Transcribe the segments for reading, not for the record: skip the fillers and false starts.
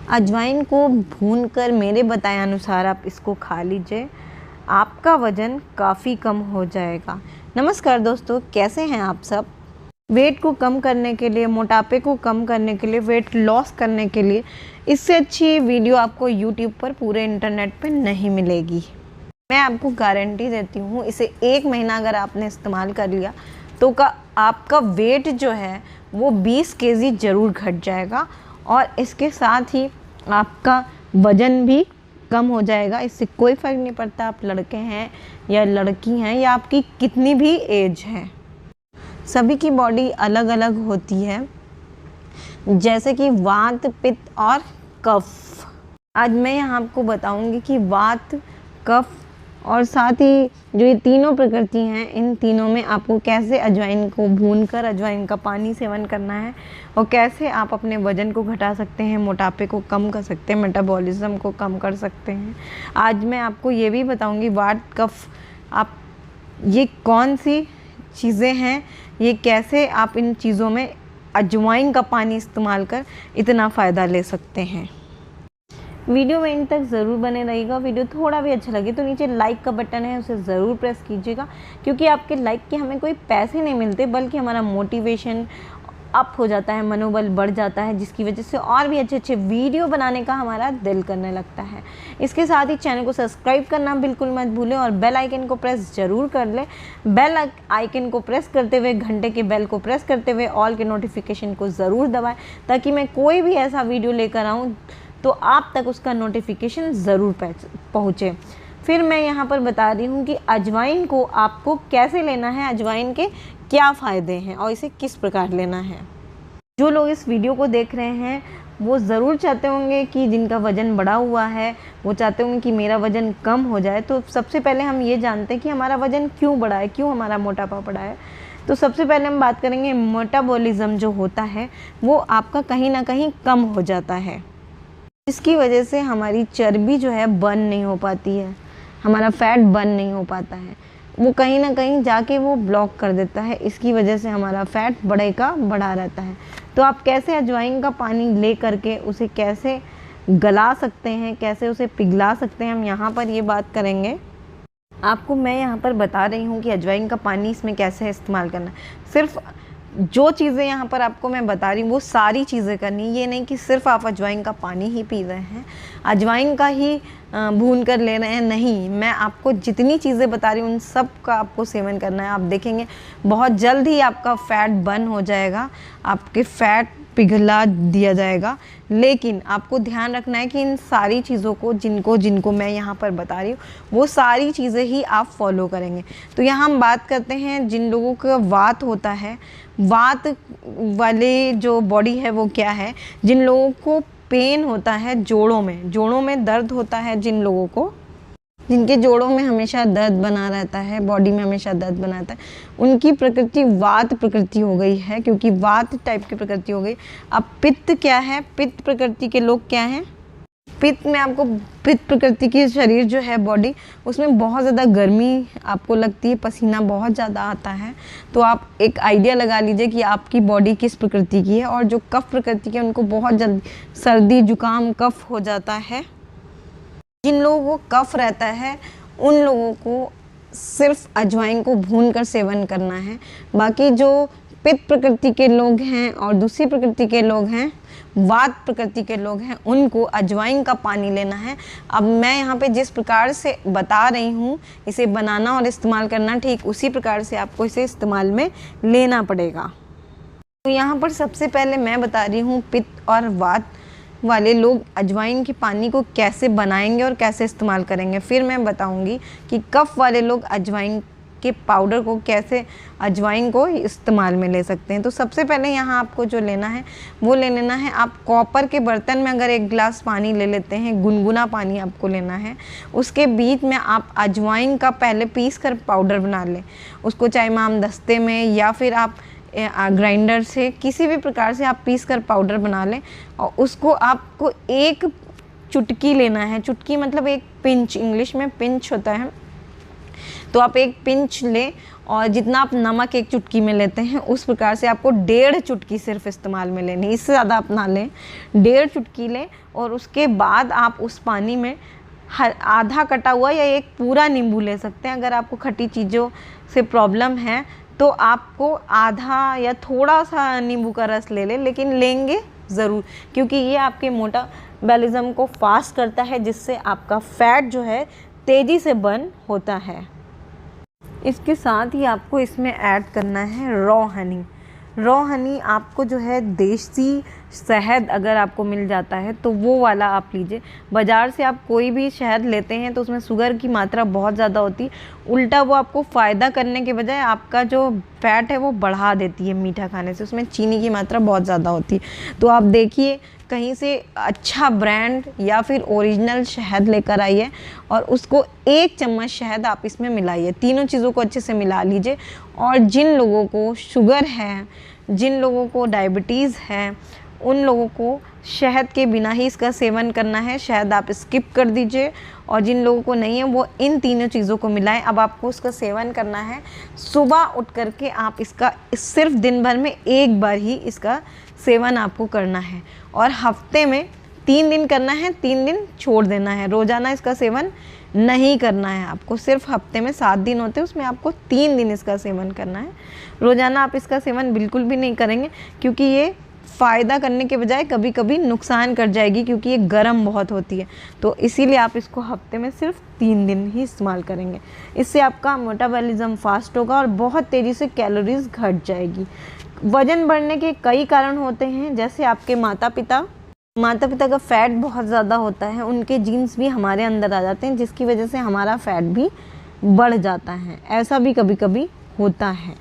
अजवाइन को भूनकर मेरे बताए अनुसार आप इसको खा लीजिए, आपका वज़न काफ़ी कम हो जाएगा। नमस्कार दोस्तों, कैसे हैं आप सब? वेट को कम करने के लिए, मोटापे को कम करने के लिए, वेट लॉस करने के लिए इससे अच्छी वीडियो आपको यूट्यूब पर पूरे इंटरनेट पे नहीं मिलेगी। मैं आपको गारंटी देती हूँ, इसे 1 महीना अगर आपने इस्तेमाल कर लिया तो आपका वेट जो है वो 20 केजी ज़रूर घट जाएगा और इसके साथ ही आपका वज़न भी कम हो जाएगा। इससे कोई फ़र्क नहीं पड़ता आप लड़के हैं या लड़की हैं या आपकी कितनी भी एज है, सभी की बॉडी अलग अलग होती है, जैसे कि वात, पित्त और कफ। आज मैं यहाँ आपको बताऊँगी कि वात, कफ और साथ ही जो ये तीनों प्रकृति हैं, इन तीनों में आपको कैसे अजवाइन को भूनकर अजवाइन का पानी सेवन करना है और कैसे आप अपने वज़न को घटा सकते हैं, मोटापे को कम कर सकते हैं, मेटाबॉलिज्म को कम कर सकते हैं। आज मैं आपको ये भी बताऊंगी वात, कफ, आप ये कौन सी चीज़ें हैं, ये कैसे आप इन चीज़ों में अजवाइन का पानी इस्तेमाल कर इतना फ़ायदा ले सकते हैं। वीडियो में इन तक ज़रूर बने रहिएगा। वीडियो थोड़ा भी अच्छा लगे तो नीचे लाइक का बटन है, उसे ज़रूर प्रेस कीजिएगा, क्योंकि आपके लाइक के हमें कोई पैसे नहीं मिलते, बल्कि हमारा मोटिवेशन अप हो जाता है, मनोबल बढ़ जाता है, जिसकी वजह से और भी अच्छे अच्छे वीडियो बनाने का हमारा दिल करने लगता है। इसके साथ ही चैनल को सब्सक्राइब करना बिल्कुल मत भूलें और बेल आइकन को प्रेस ज़रूर कर लें। बेल आइकन को प्रेस करते हुए, घंटे के बेल को प्रेस करते हुए ऑल के नोटिफिकेशन को ज़रूर दबाएँ, ताकि मैं कोई भी ऐसा वीडियो लेकर आऊँ तो आप तक उसका नोटिफिकेशन ज़रूर पहुँचे। फिर मैं यहाँ पर बता रही हूँ कि अजवाइन को आपको कैसे लेना है, अजवाइन के क्या फ़ायदे हैं और इसे किस प्रकार लेना है। जो लोग इस वीडियो को देख रहे हैं वो ज़रूर चाहते होंगे कि जिनका वज़न बढ़ा हुआ है वो चाहते होंगे कि मेरा वज़न कम हो जाए। तो सबसे पहले हम ये जानते हैं कि हमारा वज़न क्यों बढ़ा है, क्यों हमारा मोटापा बढ़ा है। तो सबसे पहले हम बात करेंगे, मेटाबॉलिज्म जो होता है वो आपका कहीं ना कहीं कम हो जाता है, इसकी वजह से हमारी चर्बी जो है बर्न नहीं हो पाती है, हमारा फैट बर्न नहीं हो पाता है, वो कहीं ना कहीं जाके वो ब्लॉक कर देता है। इसकी वजह से हमारा फैट बढ़ा रहता है। तो आप कैसे अजवाइन का पानी ले करके उसे कैसे गला सकते हैं, कैसे उसे पिघला सकते हैं, हम यहाँ पर ये बात करेंगे। आपको मैं यहाँ पर बता रही हूँ कि अजवाइन का पानी इसमें कैसे इस्तेमाल करना है। सिर्फ जो चीज़ें यहाँ पर आपको मैं बता रही हूँ वो सारी चीज़ें करनी, ये नहीं कि सिर्फ आप अजवाइन का पानी ही पी रहे हैं, अजवाइन का ही भून कर ले रहे हैं, नहीं। मैं आपको जितनी चीज़ें बता रही हूँ उन सब का आपको सेवन करना है। आप देखेंगे बहुत जल्द ही आपका फ़ैट बर्न हो जाएगा, आपके फ़ैट पिघला दिया जाएगा। लेकिन आपको ध्यान रखना है कि इन सारी चीज़ों को जिनको मैं यहाँ पर बता रही हूँ वो सारी चीज़ें ही आप फॉलो करेंगे। तो यहाँ हम बात करते हैं जिन लोगों का वात होता है, वात वाले जो बॉडी है वो क्या है, जिन लोगों को पेन होता है जोड़ों में दर्द होता है, जिनके जोड़ों में हमेशा दर्द बना रहता है, बॉडी में हमेशा दर्द बना रहता है, उनकी प्रकृति वात प्रकृति हो गई है, क्योंकि वात टाइप की प्रकृति हो गई। अब पित्त क्या है, पित्त प्रकृति के लोग क्या हैं, पित्त में आपको पित्त प्रकृति की शरीर जो है बॉडी, उसमें बहुत ज़्यादा गर्मी आपको लगती है, पसीना बहुत ज़्यादा आता है। तो आप एक आइडिया लगा लीजिए कि आपकी बॉडी किस प्रकृति की है। और जो कफ प्रकृति की है उनको बहुत जल्दी सर्दी जुकाम कफ हो जाता है। जिन लोगों को कफ रहता है उन लोगों को सिर्फ अजवाइन को भूनकर सेवन करना है। बाकी जो पित्त प्रकृति के लोग हैं और दूसरी प्रकृति के लोग हैं, वात प्रकृति के लोग हैं, उनको अजवाइन का पानी लेना है। अब मैं यहाँ पे जिस प्रकार से बता रही हूँ इसे बनाना और इस्तेमाल करना, ठीक उसी प्रकार से आपको इसे इस्तेमाल में लेना पड़ेगा। तो यहाँ पर सबसे पहले मैं बता रही हूँ पित्त और वात वाले लोग अजवाइन के पानी को कैसे बनाएंगे और कैसे इस्तेमाल करेंगे। फिर मैं बताऊंगी कि कफ वाले लोग अजवाइन के पाउडर को कैसे अजवाइन को इस्तेमाल में ले सकते हैं। तो सबसे पहले यहाँ आपको जो लेना है वो ले लेना है, आप कॉपर के बर्तन में अगर 1 गिलास पानी ले लेते हैं, गुनगुना पानी आपको लेना है, उसके बीच में आप अजवाइन का पहले पीस कर पाउडर बना लें। उसको चाहे माम दस्ते में या फिर आप ग्राइंडर से किसी भी प्रकार से आप पीस कर पाउडर बना लें और उसको आपको 1 चुटकी लेना है। चुटकी मतलब 1 पिंच, इंग्लिश में पिंच होता है। तो आप 1 पिंच लें और जितना आप नमक एक चुटकी में लेते हैं उस प्रकार से आपको 1.5 चुटकी सिर्फ इस्तेमाल में लेनी, इससे ज़्यादा आप ना लें। 1.5 चुटकी लें और उसके बाद आप उस पानी में आधा कटा हुआ या एक पूरा नींबू ले सकते हैं। अगर आपको खट्टी चीज़ों से प्रॉब्लम है तो आपको आधा या थोड़ा सा नींबू का रस ले लें, लेकिन लेंगे ज़रूर, क्योंकि ये आपके मेटाबॉलिज्म को फास्ट करता है, जिससे आपका फैट जो है तेज़ी से बर्न होता है। इसके साथ ही आपको इसमें ऐड करना है रॉ हनी। रॉ हनी आपको जो है देसी शहद अगर आपको मिल जाता है तो वो वाला आप लीजिए। बाज़ार से आप कोई भी शहद लेते हैं तो उसमें शुगर की मात्रा बहुत ज़्यादा होती है, उल्टा वो आपको फ़ायदा करने के बजाय आपका जो फैट है वो बढ़ा देती है मीठा खाने से। उसमें चीनी की मात्रा बहुत ज़्यादा होती है। तो आप देखिए कहीं से अच्छा ब्रांड या फिर ओरिजिनल शहद लेकर आइए और उसको 1 चम्मच शहद आप इसमें मिलाइए। तीनों चीज़ों को अच्छे से मिला लीजिए। और जिन लोगों को शुगर है, जिन लोगों को डायबिटीज़ है, उन लोगों को शहद के बिना ही इसका सेवन करना है, शहद आप स्किप कर दीजिए। और जिन लोगों को नहीं है वो इन तीनों चीज़ों को मिलाएं। अब आपको उसका सेवन करना है। सुबह उठ करके आप इसका सिर्फ दिन भर में 1 बार ही इसका सेवन आपको करना है और हफ्ते में 3 दिन करना है, 3 दिन छोड़ देना है। रोज़ाना इसका सेवन नहीं करना है आपको। सिर्फ हफ्ते में 7 दिन होते हैं, उसमें आपको 3 दिन इसका सेवन करना है। रोज़ाना आप इसका सेवन बिल्कुल भी नहीं करेंगे, क्योंकि ये फ़ायदा करने के बजाय कभी कभी नुकसान कर जाएगी, क्योंकि ये गर्म बहुत होती है। तो इसीलिए आप इसको हफ्ते में सिर्फ 3 दिन ही इस्तेमाल करेंगे। इससे आपका मेटाबॉलिज्म फास्ट होगा और बहुत तेज़ी से कैलोरीज घट जाएगी। वज़न बढ़ने के कई कारण होते हैं, जैसे आपके माता पिता का फ़ैट बहुत ज़्यादा होता है, उनके जीन्स भी हमारे अंदर आ जाते हैं, जिसकी वजह से हमारा फ़ैट भी बढ़ जाता है। ऐसा भी कभी कभी होता है,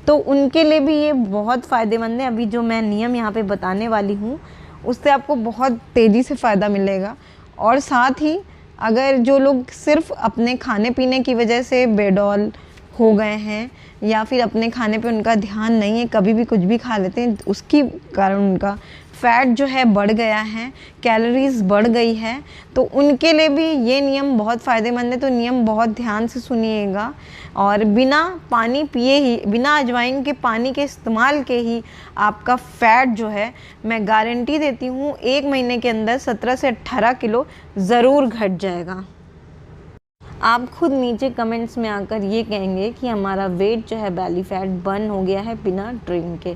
तो उनके लिए भी ये बहुत फ़ायदेमंद है। अभी जो मैं नियम यहाँ पे बताने वाली हूँ उससे आपको बहुत तेज़ी से फ़ायदा मिलेगा। और साथ ही अगर जो लोग सिर्फ अपने खाने पीने की वजह से बेडौल हो गए हैं या फिर अपने खाने पे उनका ध्यान नहीं है, कभी भी कुछ भी खा लेते हैं, उसकी कारण उनका फ़ैट जो है बढ़ गया है, कैलोरीज बढ़ गई है, तो उनके लिए भी ये नियम बहुत फ़ायदेमंद है। तो नियम बहुत ध्यान से सुनिएगा और बिना पानी पिए ही, बिना अजवाइन के पानी के इस्तेमाल के ही आपका फ़ैट जो है, मैं गारंटी देती हूँ 1 महीने के अंदर 17 से 18 किलो ज़रूर घट जाएगा। आप खुद नीचे कमेंट्स में आकर ये कहेंगे कि हमारा वेट जो है बेली फैट बर्न हो गया है बिना ड्रिंक के,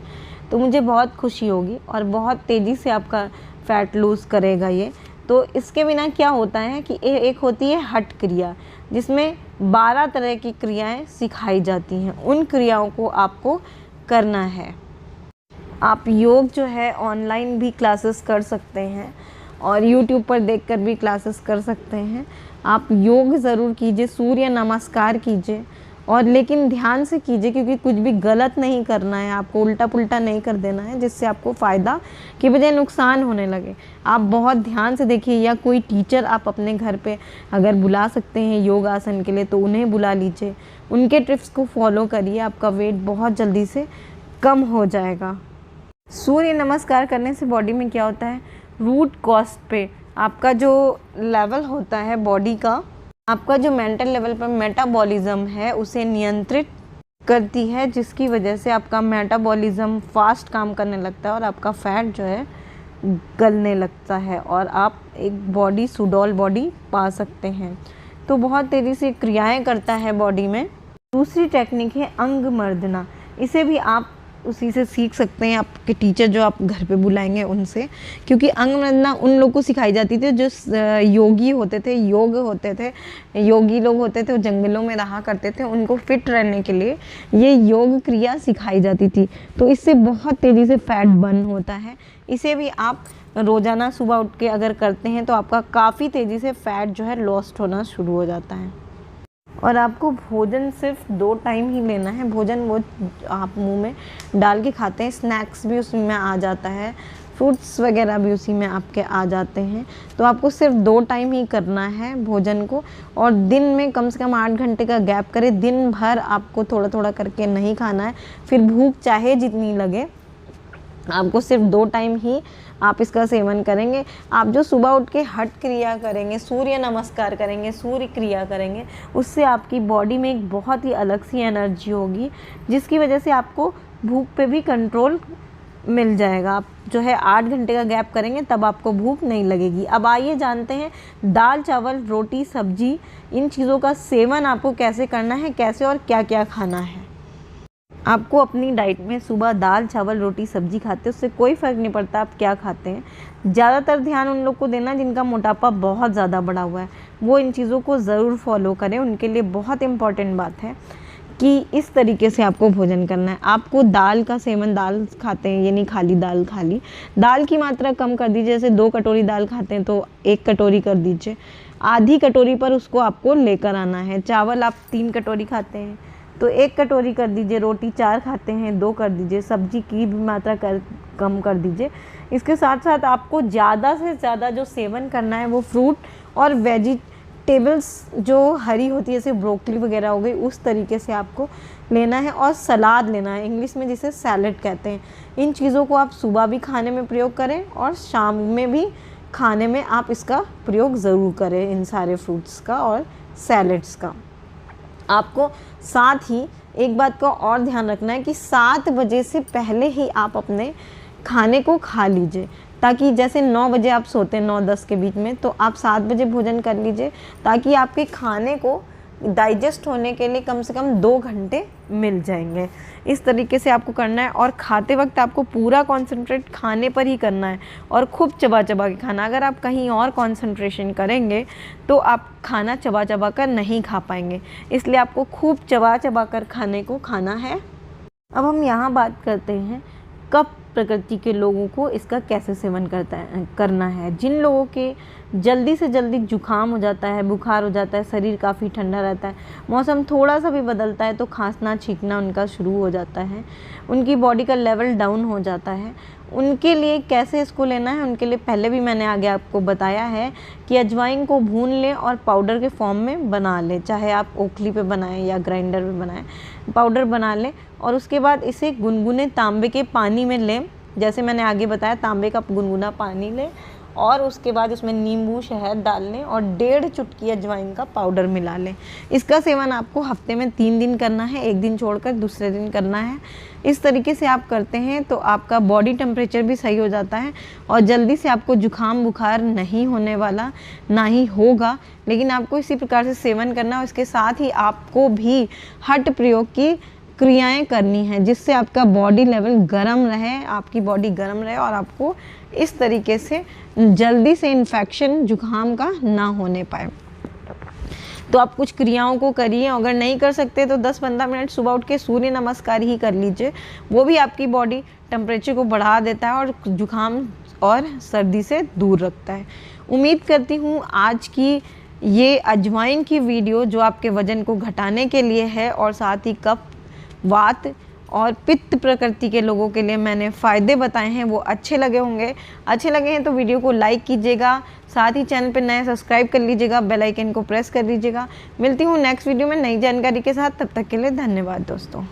तो मुझे बहुत खुशी होगी और बहुत तेज़ी से आपका फ़ैट लूज़ करेगा ये। तो इसके बिना क्या होता है कि एक होती है हठ क्रिया, जिसमें 12 तरह की क्रियाएं सिखाई जाती हैं। उन क्रियाओं को आपको करना है। आप योग जो है ऑनलाइन भी क्लासेस कर सकते हैं और यूट्यूब पर देखकर भी क्लासेस कर सकते हैं। आप योग ज़रूर कीजिए, सूर्य नमस्कार कीजिए, और लेकिन ध्यान से कीजिए, क्योंकि कुछ भी गलत नहीं करना है, आपको उल्टा पुल्टा नहीं कर देना है जिससे आपको फ़ायदा के बजाय नुकसान होने लगे। आप बहुत ध्यान से देखिए, या कोई टीचर आप अपने घर पे अगर बुला सकते हैं योग आसन के लिए तो उन्हें बुला लीजिए, उनके टिप्स को फॉलो करिए, आपका वेट बहुत जल्दी से कम हो जाएगा। सूर्य नमस्कार करने से बॉडी में क्या होता है, रूट कॉज पे आपका जो लेवल होता है बॉडी का, आपका जो मेंटल लेवल पर मेटाबॉलिज्म है उसे नियंत्रित करती है, जिसकी वजह से आपका मेटाबॉलिज्म फास्ट काम करने लगता है और आपका फ़ैट जो है गलने लगता है और आप एक सुडौल बॉडी पा सकते हैं। तो बहुत तेज़ी से क्रियाएं करता है बॉडी में। दूसरी टेक्निक है अंग मर्दना। इसे भी आप उसी से सीख सकते हैं, आपके टीचर जो आप घर पे बुलाएंगे उनसे, क्योंकि अंग मर्दना उन लोग को सिखाई जाती थी जो योगी होते थे, योगी लोग होते थे, वो जंगलों में रहा करते थे, उनको फिट रहने के लिए ये योग क्रिया सिखाई जाती थी। तो इससे बहुत तेज़ी से फैट बर्न होता है। इसे भी आप रोज़ाना सुबह उठ के अगर करते हैं तो आपका काफ़ी तेज़ी से फ़ैट जो है लॉस्ट होना शुरू हो जाता है। और आपको भोजन सिर्फ 2 टाइम ही लेना है। भोजन वो आप मुंह में डाल के खाते हैं, स्नैक्स भी उसमें आ जाता है, फ्रूट्स वगैरह भी उसी में आपके आ जाते हैं। तो आपको सिर्फ 2 टाइम ही करना है भोजन को, और दिन में कम से कम 8 घंटे का गैप करें। दिन भर आपको थोड़ा थोड़ा करके नहीं खाना है। फिर भूख चाहे जितनी लगे आपको सिर्फ 2 टाइम ही आप इसका सेवन करेंगे। आप जो सुबह उठ के हठ क्रिया करेंगे, सूर्य नमस्कार करेंगे, सूर्य क्रिया करेंगे, उससे आपकी बॉडी में एक बहुत ही अलग सी एनर्जी होगी, जिसकी वजह से आपको भूख पे भी कंट्रोल मिल जाएगा। आप जो है 8 घंटे का गैप करेंगे तब आपको भूख नहीं लगेगी। अब आइए जानते हैं दाल चावल रोटी सब्जी इन चीज़ों का सेवन आपको कैसे करना है, कैसे और क्या क्या खाना है। आपको अपनी डाइट में सुबह दाल चावल रोटी सब्जी खाते हैं, उससे कोई फ़र्क नहीं पड़ता आप क्या खाते हैं। ज़्यादातर ध्यान उन लोग को देना जिनका मोटापा बहुत ज़्यादा बढ़ा हुआ है, वो इन चीज़ों को ज़रूर फॉलो करें। उनके लिए बहुत इम्पॉर्टेंट बात है कि इस तरीके से आपको भोजन करना है। आपको दाल का सेवन, दाल खाते हैं ये नहीं खाली दाल खा ली, दाल की मात्रा कम कर दीजिए। जैसे 2 कटोरी दाल खाते हैं तो 1 कटोरी कर दीजिए, आधी कटोरी पर उसको आपको लेकर आना है। चावल आप 3 कटोरी खाते हैं तो 1 कटोरी कर दीजिए, रोटी 4 खाते हैं 2 कर दीजिए, सब्जी की भी मात्रा कम कर दीजिए। इसके साथ साथ आपको ज़्यादा से ज़्यादा जो सेवन करना है वो फ्रूट और वेजिटेबल्स जो हरी होती है, जैसे ब्रोकली वगैरह हो गई, उस तरीके से आपको लेना है। और सलाद लेना है, इंग्लिश में जिसे सैलेड कहते हैं। इन चीज़ों को आप सुबह भी खाने में प्रयोग करें और शाम में भी खाने में आप इसका प्रयोग ज़रूर करें, इन सारे फ्रूट्स का और सैलेड्स का। आपको साथ ही एक बात का और ध्यान रखना है कि 7 बजे से पहले ही आप अपने खाने को खा लीजिए, ताकि जैसे 9 बजे आप सोते हैं 9-10 के बीच में, तो आप 7 बजे भोजन कर लीजिए, ताकि आपके खाने को डाइजेस्ट होने के लिए कम से कम 2 घंटे मिल जाएंगे। इस तरीके से आपको करना है और खाते वक्त आपको पूरा कंसंट्रेट खाने पर ही करना है और खूब चबा चबा के खाना। अगर आप कहीं और कंसंट्रेशन करेंगे तो आप खाना चबा चबा कर नहीं खा पाएंगे, इसलिए आपको खूब चबा चबा कर खाने को खाना है। अब हम यहाँ बात करते हैं कफ प्रकृति के लोगों को इसका कैसे सेवन करना है। जिन लोगों के जल्दी से जल्दी जुकाम हो जाता है, बुखार हो जाता है, शरीर काफ़ी ठंडा रहता है, मौसम थोड़ा सा भी बदलता है तो खांसना छींकना उनका शुरू हो जाता है, उनकी बॉडी का लेवल डाउन हो जाता है, उनके लिए कैसे इसको लेना है, उनके लिए पहले भी मैंने आगे आपको बताया है कि अजवाइन को भून लें और पाउडर के फॉर्म में बना लें। चाहे आप ओखली पे बनाएं या ग्राइंडर में बनाएं, पाउडर बना लें और उसके बाद इसे गुनगुने तांबे के पानी में लें। जैसे मैंने आगे बताया, तांबे का गुनगुना पानी लें और उसके बाद उसमें नींबू शहद डाल लें और 1.5 चुटकी अजवाइन का पाउडर मिला लें। इसका सेवन आपको हफ्ते में 3 दिन करना है, 1 दिन छोड़कर दूसरे दिन करना है। इस तरीके से आप करते हैं तो आपका बॉडी टेम्परेचर भी सही हो जाता है और जल्दी से आपको जुकाम बुखार नहीं होने वाला, ना ही होगा। लेकिन आपको इसी प्रकार से सेवन करना है। इसके साथ ही आपको भी हठ प्रयोग की क्रियाएं करनी हैं, जिससे आपका बॉडी लेवल गर्म रहे, आपकी बॉडी गर्म रहे और आपको इस तरीके से जल्दी से इन्फेक्शन जुकाम का ना होने पाए। तो आप कुछ क्रियाओं को करिए। अगर नहीं कर सकते तो 10-15 मिनट सुबह उठ के सूर्य नमस्कार ही कर लीजिए, वो भी आपकी बॉडी टेम्परेचर को बढ़ा देता है और जुकाम और सर्दी से दूर रखता है। उम्मीद करती हूँ आज की ये अजवाइन की वीडियो जो आपके वजन को घटाने के लिए है और साथ ही कफ वात और पित्त प्रकृति के लोगों के लिए मैंने फ़ायदे बताए हैं, वो अच्छे लगे होंगे। अच्छे लगे हैं तो वीडियो को लाइक कीजिएगा, साथ ही चैनल पर नए सब्सक्राइब कर लीजिएगा, बेल आइकन को प्रेस कर लीजिएगा। मिलती हूँ नेक्स्ट वीडियो में नई जानकारी के साथ, तब तक के लिए धन्यवाद दोस्तों।